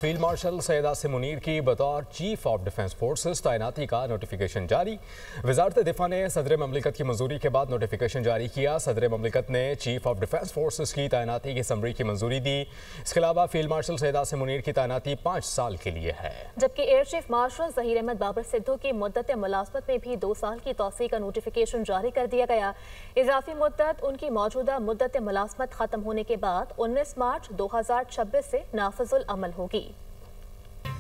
Field marshal Syed Asim Munir की बतौर chief of defence forces तैनाती का नोटिफिकेशन जारी। वजारत दिफा ने सदर ममलिकत की मंजूरी के बाद नोटिफिकेशन जारी किया। सदर ममलिकत ने चीफ ऑफ डिफेंस फोर्सेस की तैनाती की समरी की मंजूरी दी। इसके अलावा फील्ड मार्शल सैयद आसिम मुनीर की तैनाती 5 साल के लिए है, जबकि air chief marshal Zaheer Ahmed Babar Sidhu की मुद्दत मुलाजमत में भी 2 साल की तौसीह का नोटिफिकेशन जारी कर दिया गया। इजाफी मुद्दत उनकी मौजूदा मुद्दत मुलाजमत खत्म होने के बाद 19 मार्च 2026 से नाफिजुल अमल होगी।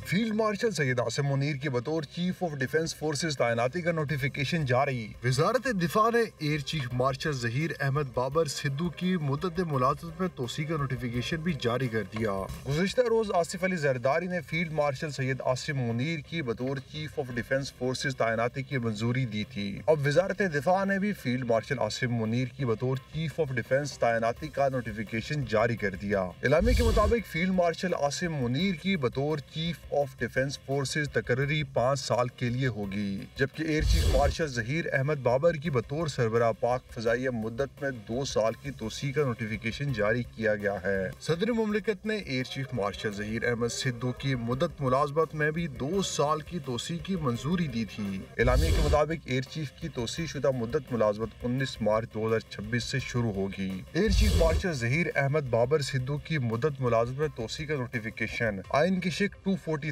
फील्ड मार्शल सैयद आसिम मुनीर की बतौर चीफ ऑफ डिफेंस फोर्सेस तैनाती का नोटिफिकेशन जारी। वजारत दिफा ने air chief marshal Zaheer Ahmed Babar Sidhu की मुद्दत मुलाजमत में तोसी का नोटिफिकेशन भी जारी कर दिया। गुज़िश्ता रोज आसिफ अली जरदारी ने फील्ड मार्शल सैयद आसिम मुनीर की बतौर चीफ ऑफ डिफेंस फोर्सेस तैनाती की मंजूरी दी थी। अब वजारत दिफा ने भी फील्ड मार्शल आसिम मुनीर की बतौर चीफ ऑफ डिफेंस तैनाती का नोटिफिकेशन जारी कर दिया। इलामे के मुताबिक फील्ड मार्शल आसिम मुनीर की बतौर चीफ ऑफ डिफेंस फोर्सेस तकर्री 5 साल के लिए होगी, जबकि air chief marshal Zaheer Ahmed Babar की बतौर सरबराह पाक फ़ज़ाइया मुद्दत में 2 साल की तोसी का नोटिफिकेशन जारी किया गया है। सदर मुमलिकत ने air chief marshal Zaheer Ahmed Sidhu की मुद्दत मुलाजमत में भी 2 साल की तोसी की मंजूरी दी थी। इलामी के मुताबिक एयर चीफ की तोसी शुदा मुद्दत मुलाजमत 19 मार्च 2026 से शुरू होगी। Air chief marshal Zaheer Ahmed Babar Sidhu की मुद्दत मुलाजमत में तोसी का नोटिफिकेशन आइन की शिक 243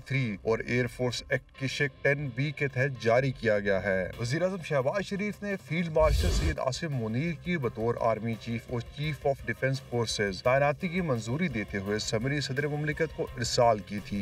और एयर फोर्स एक्ट की शिक 10B के तहत जारी किया गया है। वज़ीर-ए-आज़म शहबाज शरीफ ने फील्ड मार्शल सैयद आसिम मुनीर की बतौर आर्मी चीफ और चीफ ऑफ डिफेंस फोर्सेस तैनाती की मंजूरी देते हुए समरी सदर मुमलिकत को इरसाल की थी।